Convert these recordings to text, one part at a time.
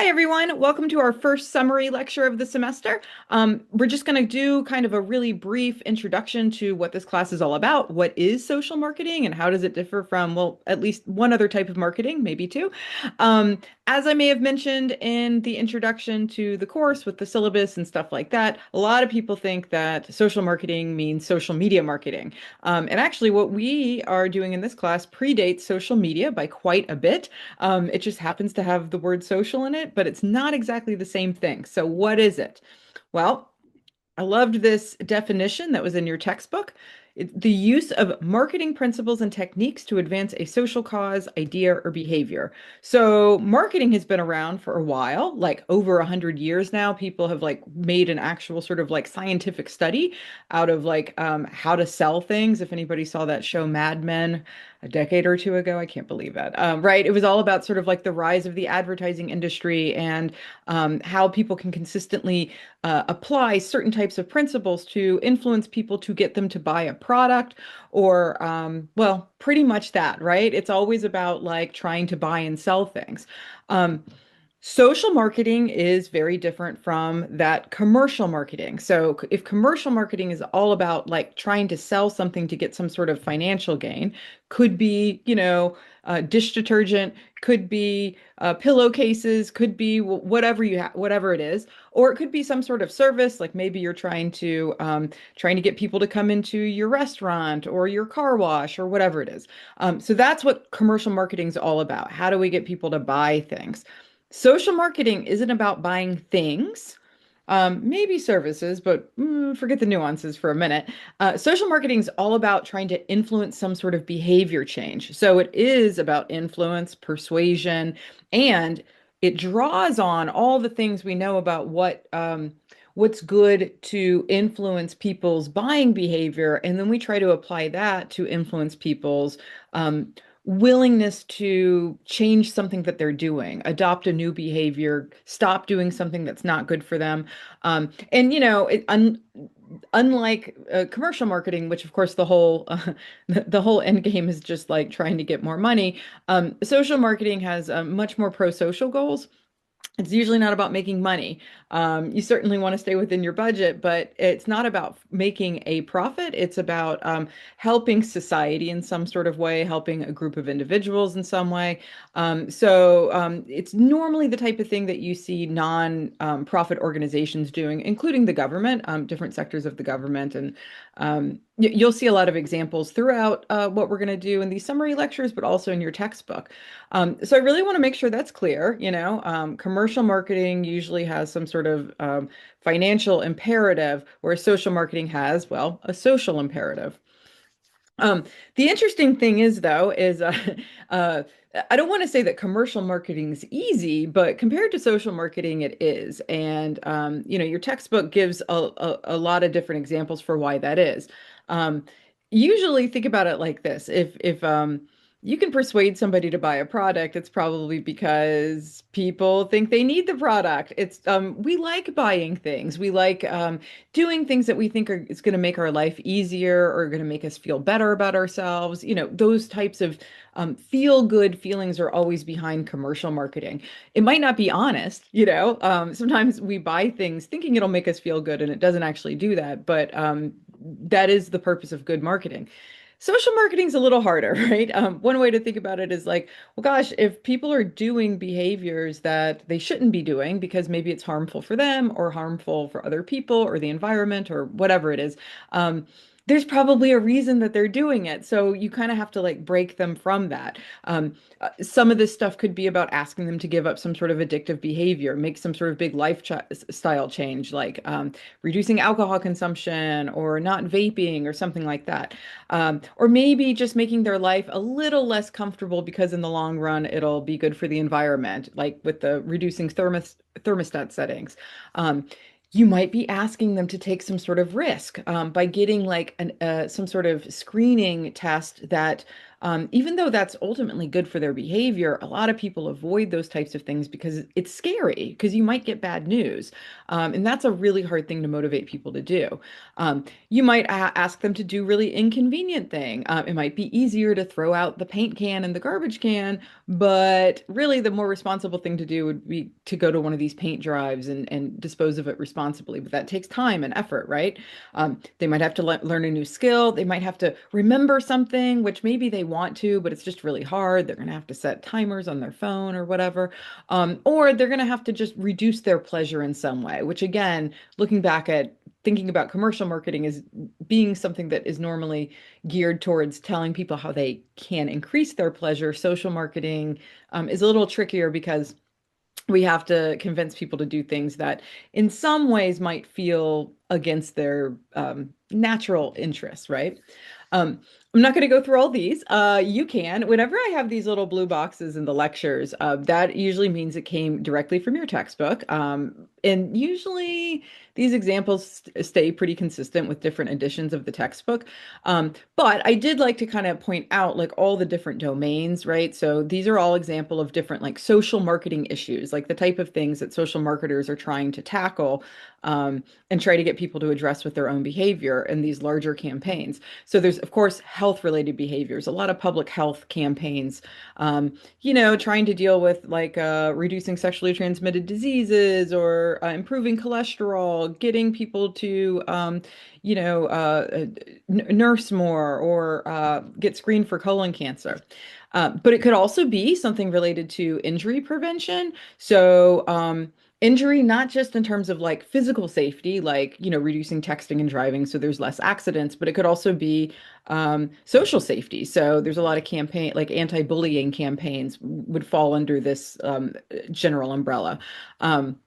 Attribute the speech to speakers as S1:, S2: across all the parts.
S1: Hi, everyone. Welcome to our first summary lecture of the semester. We're just going to do kind of a really brief introduction to what this class is all about. What is social marketing and how does it differ from, well, at least one other type of marketing, maybe two. Um, as I may have mentioned in the introduction to the course with the syllabus and stuff like that, a lot of people think that social marketing means social media marketing. And actually, what we are doing in this class predates social media by quite a bit. It just happens to have the word social in it, but it's not exactly the same thing. So what is it? Well, I loved this definition that was in your textbook. The use of marketing principles and techniques to advance a social cause, idea, or behavior. So marketing has been around for a while, like over 100 years now. People have like made an actual sort of like scientific study out of like how to sell things. If anybody saw that show Mad Men a decade or two ago, I can't believe that. Right? It was all about sort of like the rise of the advertising industry and how people can consistently apply certain types of principles to influence people to get them to buy a product or, well, pretty much that, right? It's always about like trying to buy and sell things. Um, Social marketing is very different from that commercial marketing. So if commercial marketing is all about like trying to sell something to get some sort of financial gain, could be, dish detergent, could be pillowcases, could be whatever you have, whatever it is, or it could be some sort of service, like maybe you're trying to get people to come into your restaurant or your car wash or whatever it is. So that's what commercial marketing is all about. How do we get people to buy things? Social marketing isn't about buying things, maybe services, but forget the nuances for a minute. Social marketing is all about trying to influence some sort of behavior change. So it is about influence, persuasion, and it draws on all the things we know about what's good to influence people's buying behavior, and then we try to apply that to influence people's um, willingness to change something that they're doing, adopt a new behavior, stop doing something that's not good for them. And unlike commercial marketing, which of course the whole end game is just like trying to get more money, social marketing has much more pro-social goals. It's usually not about making money. You certainly want to stay within your budget, but it's not about making a profit. It's about helping society in some sort of way, helping a group of individuals in some way. It's normally the type of thing that you see non-profit organizations doing, including the government, different sectors of the government. And you'll see a lot of examples throughout what we're going to do in these summary lectures, but also in your textbook. So I really want to make sure that's clear. Commercial marketing usually has some sort of financial imperative, whereas social marketing has, well, a social imperative. The interesting thing is, though, is uh, I don't want to say that commercial marketing is easy, but compared to social marketing, it is. And your textbook gives a lot of different examples for why that is. Um, Usually, think about it like this: if you can persuade somebody to buy a product, it's probably because people think they need the product. It's We like buying things. We like doing things that we think is going to make our life easier or going to make us feel better about ourselves. Those types of feel good feelings are always behind commercial marketing. It might not be honest, sometimes we buy things thinking it'll make us feel good and it doesn't actually do that, but that is the purpose of good marketing. Social marketing is a little harder, right? One way to think about it is like, well, gosh, if people are doing behaviors that they shouldn't be doing because maybe it's harmful for them or harmful for other people or the environment or whatever it is, there's probably a reason that they're doing it. So you kind of have to like break them from that. Some of this stuff could be about asking them to give up some sort of addictive behavior, make some sort of big lifestyle change, like reducing alcohol consumption or not vaping or something like that. Or maybe just making their life a little less comfortable because in the long run, it'll be good for the environment, like with the reducing thermostat settings. You might be asking them to take some sort of risk by getting like some sort of screening test that Even though that's ultimately good for their behavior, a lot of people avoid those types of things because it's scary, because you might get bad news. And that's a really hard thing to motivate people to do. You might ask them to do really inconvenient thing. It might be easier to throw out the paint can and the garbage can, but really the more responsible thing to do would be to go to one of these paint drives and dispose of it responsibly. But that takes time and effort, right? They might have to learn a new skill. They might have to remember something, which maybe they want to, but it's just really hard. They're going to have to set timers on their phone or whatever. Or they're going to have to just reduce their pleasure in some way, which again, looking back at thinking about commercial marketing is being something that is normally geared towards telling people how they can increase their pleasure. Social marketing is a little trickier because we have to convince people to do things that in some ways might feel against their natural interests, right? Um, I'm not going to go through all these. You can. Whenever I have these little blue boxes in the lectures, that usually means it came directly from your textbook. And usually these examples stay pretty consistent with different editions of the textbook. But I did like to kind of point out like all the different domains, right? So these are all example of different like social marketing issues, like the type of things that social marketers are trying to tackle and try to get people to address with their own behavior in these larger campaigns. So there's, of course, health related behaviors, a lot of public health campaigns, trying to deal with like reducing sexually transmitted diseases or improving cholesterol, getting people to, nurse more or get screened for colon cancer. But it could also be something related to injury prevention. So, injury, not just in terms of like physical safety, like, reducing texting and driving so there's less accidents, but it could also be social safety. So there's a lot of campaign, like anti-bullying campaigns would fall under this general umbrella. Um,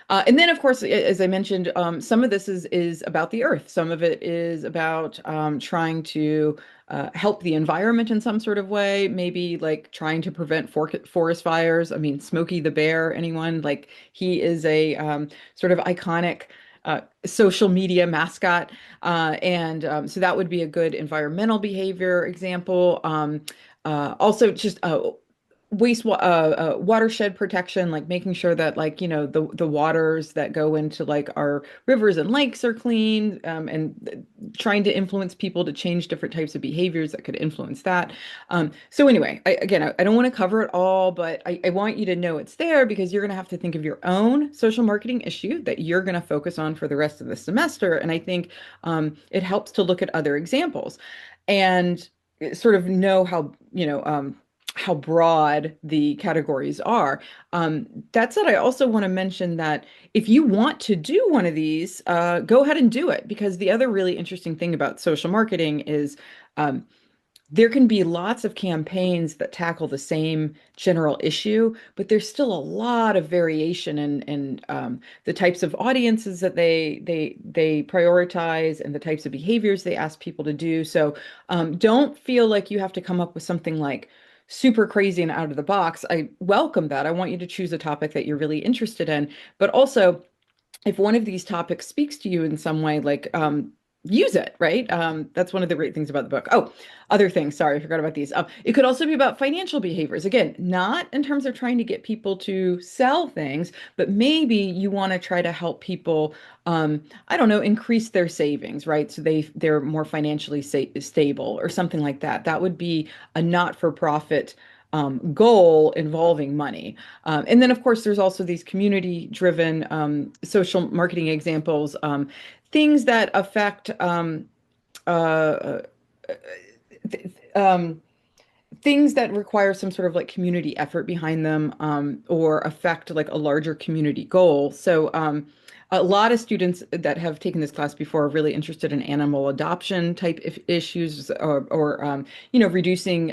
S1: and then, of course, as I mentioned, some of this is about the earth. Some of it is about trying to help the environment in some sort of way. Maybe like trying to prevent forest fires. I mean, Smokey the Bear. Anyone like he is a sort of iconic social media mascot, and so that would be a good environmental behavior example. Also, just watershed protection, like making sure that like the waters that go into like our rivers and lakes are clean, and trying to influence people to change different types of behaviors that could influence that. So anyway, I don't want to cover it all, but I want you to know it's there because you're going to have to think of your own social marketing issue that you're going to focus on for the rest of the semester, and I think it helps to look at other examples and sort of know how broad the categories are. That said, I also want to mention that if you want to do one of these, go ahead and do it, because the other really interesting thing about social marketing is um, there can be lots of campaigns that tackle the same general issue, but there's still a lot of variation in the types of audiences that they prioritize and the types of behaviors they ask people to do. So don't feel like you have to come up with something like super crazy and out of the box. I welcome that. I want you to choose a topic that you're really interested in, but also if one of these topics speaks to you in some way, like use it, right? That's one of the great things about the book. Oh, other things. Sorry, I forgot about these. It could also be about financial behaviors. Again, not in terms of trying to get people to sell things, but maybe you want to try to help people, I don't know, increase their savings, right? So they're more financially stable or something like that. That would be a not-for-profit goal involving money. And then, of course, there's also these community-driven social marketing examples, things that affect uh, th things that require some sort of like community effort behind them, or affect like a larger community goal. So a lot of students that have taken this class before are really interested in animal adoption type issues, or reducing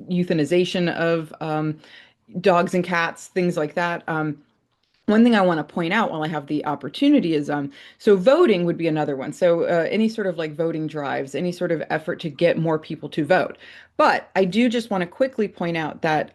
S1: euthanization of dogs and cats, things like that. One thing I want to point out while I have the opportunity is so voting would be another one. So any sort of like voting drives, any sort of effort to get more people to vote. But I do just want to quickly point out that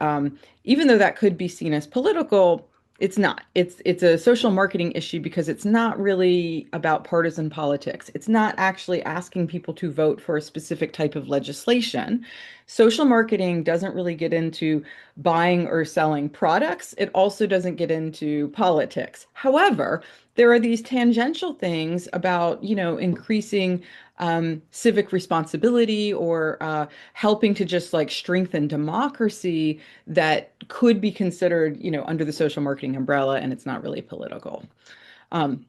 S1: even though that could be seen as political, It's not. It's a social marketing issue because it's not really about partisan politics. It's not actually asking people to vote for a specific type of legislation. Social marketing doesn't really get into buying or selling products. It also doesn't get into politics. However, there are these tangential things about, increasing civic responsibility or helping to just like strengthen democracy that could be considered, under the social marketing umbrella, and it's not really political. Um,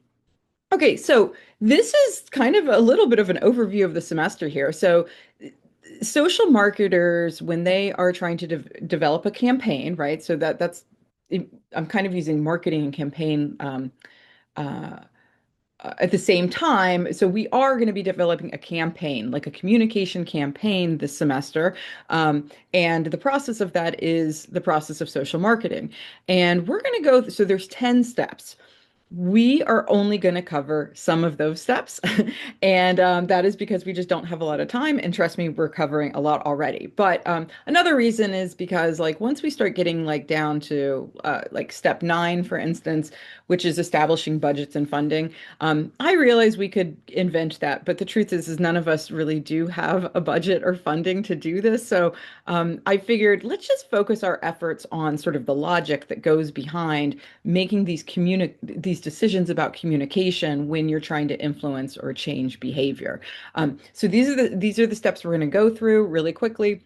S1: okay, so this is kind of a little bit of an overview of the semester here. So, social marketers, when they are trying to develop a campaign, right? So that's I'm kind of using marketing and campaign uh, at the same time. So we are going to be developing a campaign, like a communication campaign this semester. And the process of that is the process of social marketing. And we're going to go, so there's 10 steps. We are only going to cover some of those steps. And that is because we just don't have a lot of time. And trust me, we're covering a lot already. But another reason is because, like, once we start getting like down to like step 9, for instance, which is establishing budgets and funding, I realize we could invent that. But the truth is none of us really do have a budget or funding to do this. So I figured let's just focus our efforts on sort of the logic that goes behind making these decisions about communication when you're trying to influence or change behavior. So these are the steps we're going to go through really quickly.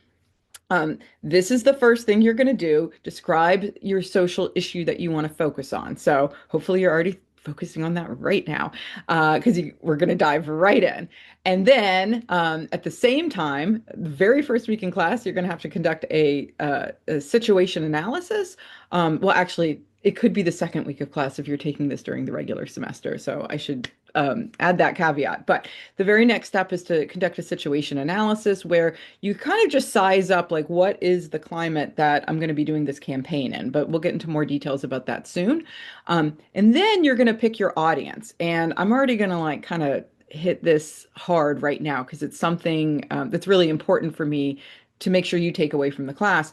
S1: This is the first thing you're going to do. Describe your social issue that you want to focus on. So hopefully you're already focusing on that right now, because we're going to dive right in. And then at the same time, the very first week in class, you're going to have to conduct a situation analysis. Well, actually, it could be the second week of class if you're taking this during the regular semester. So I should add that caveat. But the very next step is to conduct a situation analysis where you kind of just size up like what is the climate that I'm going to be doing this campaign in. But we'll get into more details about that soon. And then you're going to pick your audience. And I'm already going to like kind of hit this hard right now because it's something that's really important for me to make sure you take away from the class.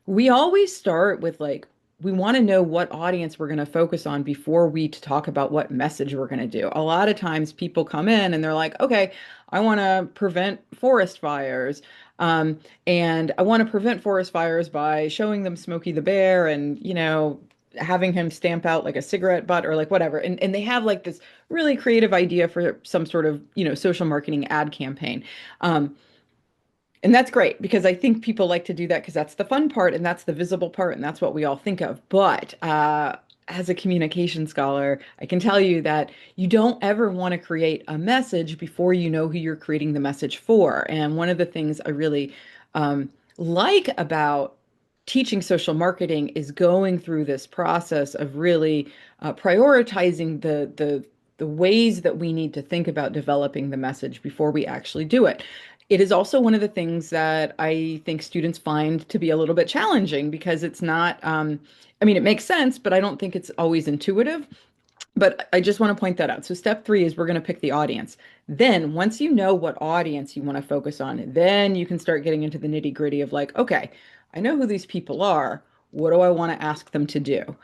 S1: We always start with like, we want to know what audience we're going to focus on before we talk about what message we're going to do. A lot of times people come in and they're like, okay, I want to prevent forest fires. And I want to prevent forest fires by showing them Smokey the Bear and, having him stamp out like a cigarette butt or like whatever. And they have like this really creative idea for some sort of, social marketing ad campaign. And that's great because I think people like to do that because that's the fun part and that's the visible part and that's what we all think of. But as a communication scholar, I can tell you that you don't ever want to create a message before you know who you're creating the message for. And one of the things I really like about teaching social marketing is going through this process of really prioritizing the ways that we need to think about developing the message before we actually do it. It is also one of the things that I think students find to be a little bit challenging because it's not, I mean, it makes sense, but I don't think it's always intuitive. But I just want to point that out. So step 3 is we're going to pick the audience. Then once you know what audience you want to focus on, then you can start getting into the nitty-gritty of like, okay, I know who these people are. What do I want to ask them to do?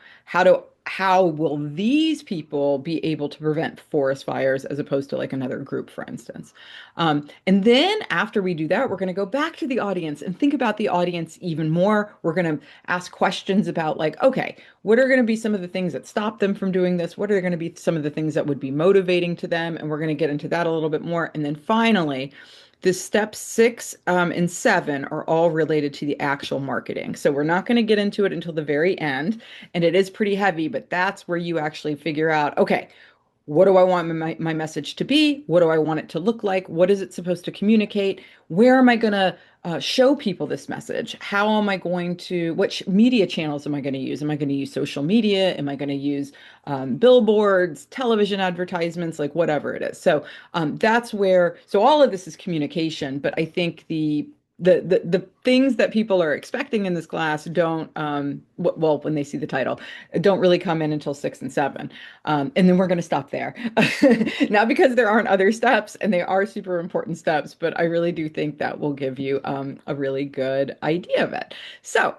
S1: How will these people be able to prevent forest fires as opposed to like another group, for instance? And then after we do that, we're going to go back to the audience and think about the audience even more. We're going to ask questions about like, okay, what are going to be some of the things that stop them from doing this? What are going to be some of the things that would be motivating to them? And we're going to get into that a little bit more. And then finally, the step 6 and 7 are all related to the actual marketing. So we're not going to get into it until the very end. And it is pretty heavy, but that's where you actually figure out, okay, what do I want my message to be? What do I want it to look like? What is it supposed to communicate? Where am I going to show people this message? How am I going to, what media channels am I going to use? Am I going to use social media? Am I going to use billboards, television advertisements, like whatever it is? So that's where, so all of this is communication, but I think the things that people are expecting in this class don't well, when they see the title, don't really come in until 6 and 7. And then we're going to stop there. Not because there aren't other steps, and they are super important steps, but I really do think that will give you a really good idea of it. So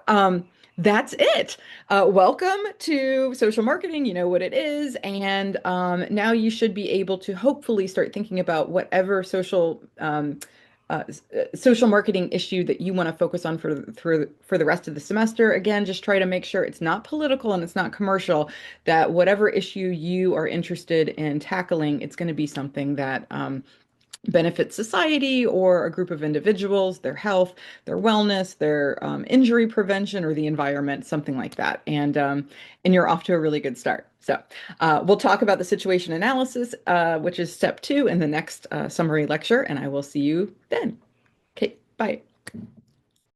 S1: that's it. Welcome to social marketing. You know what it is, and now you should be able to hopefully start thinking about whatever social marketing issue that you want to focus on for the rest of the semester. Again, just try to make sure it's not political and it's not commercial, that whatever issue you are interested in tackling, it's going to be something that benefits society or a group of individuals, their health, their wellness, their injury prevention, or the environment, something like that. And you're off to a really good start. So we'll talk about the situation analysis, which is step 2 in the next summary lecture, and I will see you then. Okay, bye.